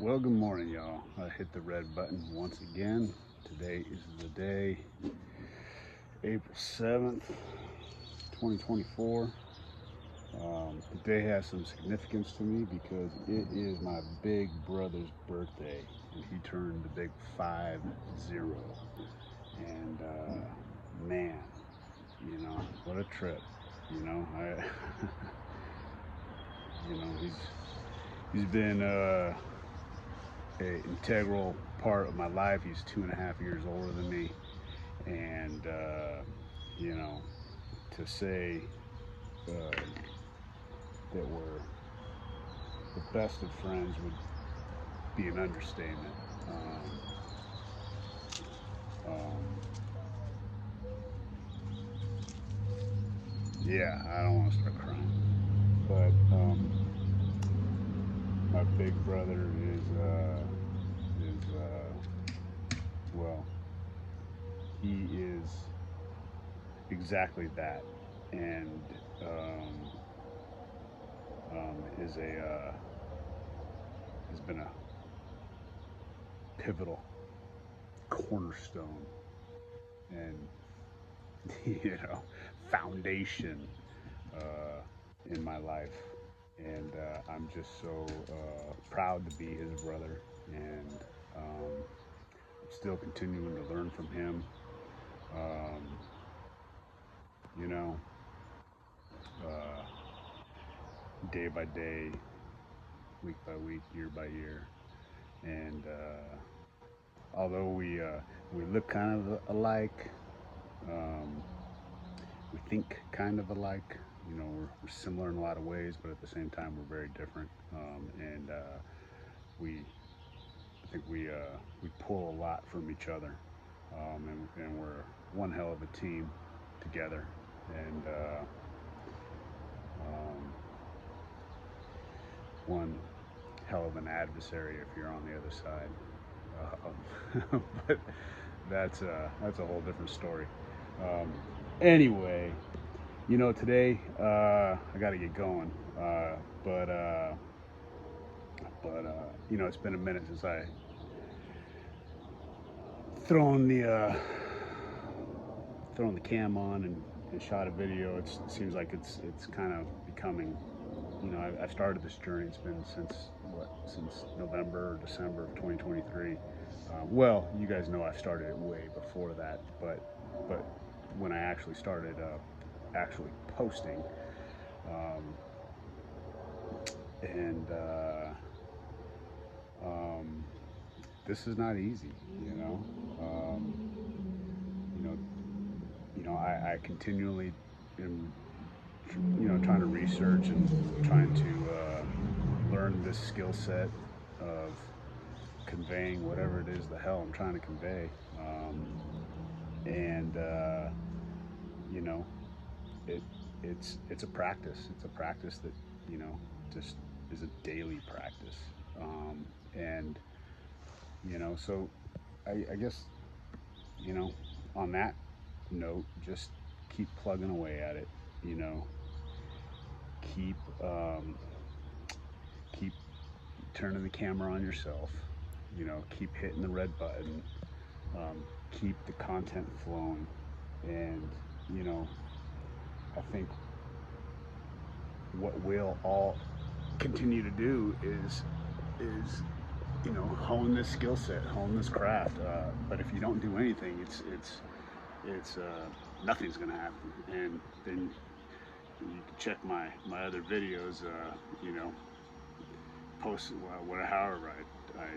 Well, good morning, y'all. I hit the red button once again. Today is the day, April 7th, 2024. The day has some significance to me because it is my big brother's birthday, and he turned the big 5-0. And man, what a trip. I, he's been an integral part of my life. He's 2.5 years older than me, and to say that we're the best of friends would be an understatement. Yeah, I don't want to start crying, but my big brother well, he is exactly that, and is a has been a pivotal cornerstone and foundation in my life, and I'm just so proud to be his brother, and still continuing to learn from him. Um, you know, Day by day, week by week, year by year, and although we look kind of alike, um, we think kind of alike. We're similar in a lot of ways, but at the same time, we're very different. And I think we pull a lot from each other, and we're one hell of a team together. And one hell of an adversary if you're on the other side. But that's a whole different story. Anyway, today I got to get going, but it's been a minute since I thrown the cam on and shot a video. It seems like it's kind of becoming. I've started this journey. It's been since November or December of 2023. Well, you guys know I started it way before that, but when I actually started actually posting, and this is not easy, I continually am trying to research and trying to learn this skill set of conveying whatever it is the hell I'm trying to convey, and it's a practice. It's a practice that just is a daily practice, and so I guess on that note, just keep plugging away at it. Keep keep turning the camera on yourself. Keep hitting the red button. Keep the content flowing, and I think what we'll all continue to do is hone this skill set, hone this craft. But if you don't do anything, it's nothing's gonna happen. And then you can check my other videos. Post however I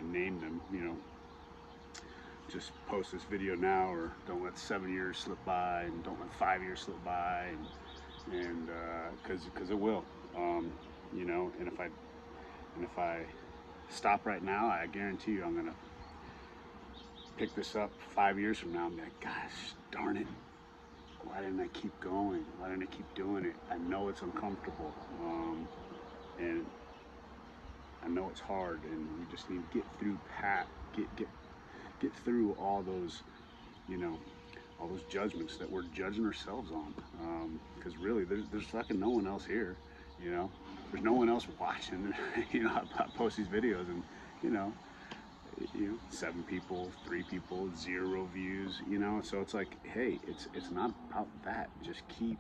named them. Just post this video now, or don't let 7 years slip by, and don't let 5 years slip by, and because it will, and if I stop right now, I guarantee you I'm gonna pick this up 5 years from now and be like, gosh darn it, why didn't I keep going? Why didn't I keep doing it? I know it's uncomfortable, and I know it's hard, and we just need to get through get through all those all those judgments that we're judging ourselves on, because really there's fucking no one else here, there's no one else watching. You know, I post these videos, and you know, 7 people, 3 people, 0 views. You know, so it's like, hey, it's not about that. Just keep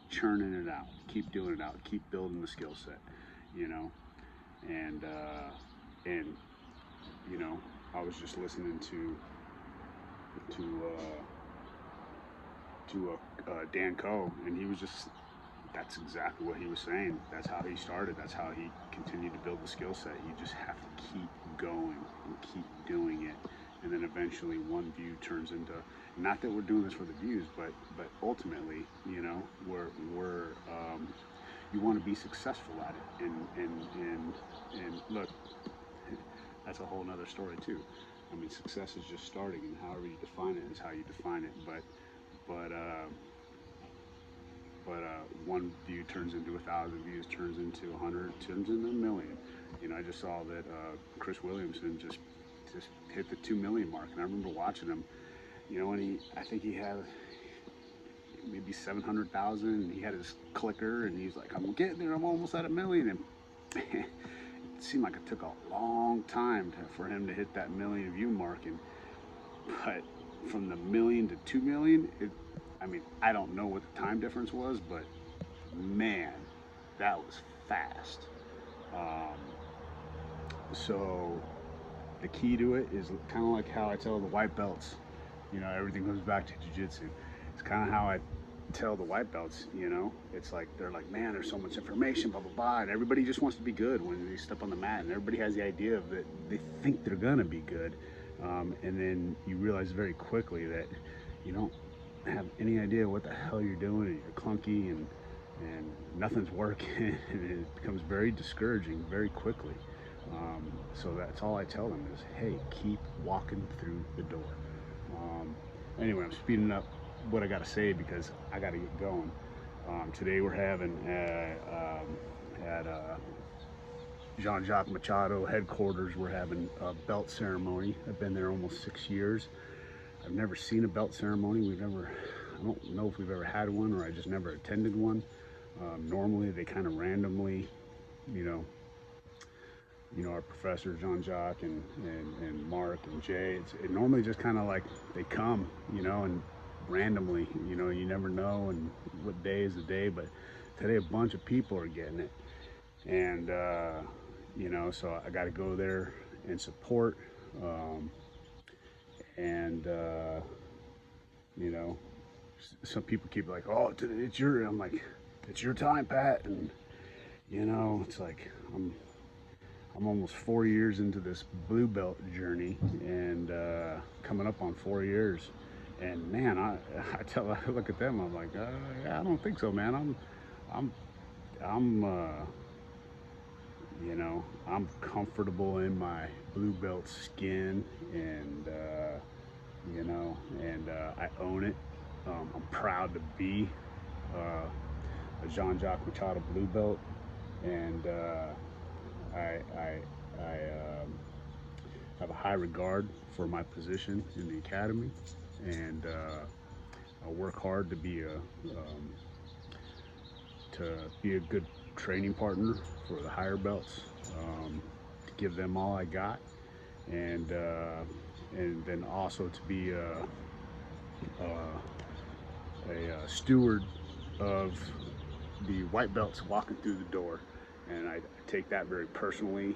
churning it out, keep doing it out, keep building the skill set. You know, and you know, I was just listening to Dan Coe, and he was just, that's exactly what he was saying. That's how he started. That's how he continued to build the skill set. You just have to keep going and keep doing it, and then eventually one view turns into, not that we're doing this for the views, but ultimately, you know, we're you want to be successful at it, and look, that's a whole nother story too. I mean, success is just starting, and however you define it is how you define it. But one view turns into 1,000 views, turns into 100, turns into 1,000,000. You know, I just saw that Chris Williamson just hit the 2 million mark, and I remember watching him. You know, and I think he had maybe 700,000, and he had his clicker, and he's like, "I'm getting there. I'm almost at 1,000,000." And it seemed like it took a long time for him to hit that 1,000,000 view mark. But from the 1,000,000 to 2,000,000, I mean, I don't know what the time difference was, but man, that was fast. So the key to it is kind of like how I tell the white belts. You know, everything goes back to jiu-jitsu. It's kind of how I tell the white belts, you know. It's like, they're like, man, there's so much information, blah, blah, blah. And everybody just wants to be good when they step on the mat. And everybody has the idea of that they think they're going to be good. And then you realize very quickly that you don't have any idea what the hell you're doing, and you're clunky, and nothing's working. And it becomes very discouraging very quickly. So that's all I tell them is, hey, keep walking through the door. Anyway, I'm speeding up what I got to say because I got to get going. Today we're having at Jean-Jacques Machado headquarters, we're having a belt ceremony. I've been there almost 6 years. I've never seen a belt ceremony. I don't know if we've ever had one, or I just never attended one. Normally they kind of randomly, you know, our professor Jean-Jacques and Mark and Jay, it normally just kind of like they come, you know, and randomly, you know, you never know and what day is the day, but today a bunch of people are getting it. And you know, so I got to go there and support, you know, some people keep like, oh, I'm like, it's your time, Pat. And you know, it's like I'm almost 4 years into this blue belt journey, and coming up on 4 years. And man, I look at them, I'm like, yeah, I don't think so, man. You know, I'm comfortable in my blue belt skin, and you know, and I own it. I'm proud to be a Jean-Jacques Machado blue belt, and I have a high regard for my position in the academy, and I work hard to be a good training partner for the higher belts, to give them all I got, and then also to be a steward of the white belts walking through the door. And I take that very personally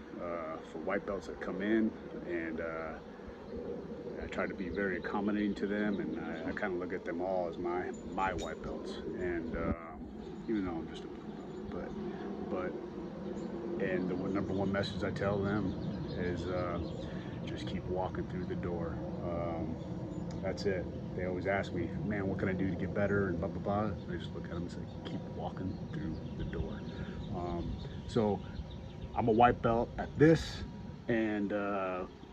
for white belts that come in, and I try to be very accommodating to them, and I kind of look at them all as my white belts. And even though I'm just a blue belt, and the number one message I tell them is just keep walking through the door. That's it. They always ask me, man, what can I do to get better, and blah blah blah. And I just look at them and say, keep walking through the door. So I'm a white belt at this, and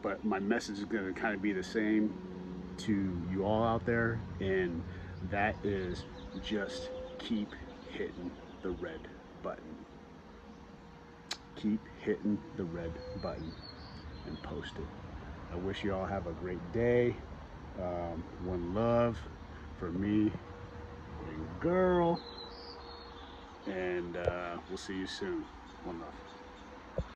but my message is going to kind of be the same to you all out there, and that is just keep hitting the red button. Keep hitting the red button and post it. I wish you all have a great day. One love for me and girl. and we'll see you soon. One love.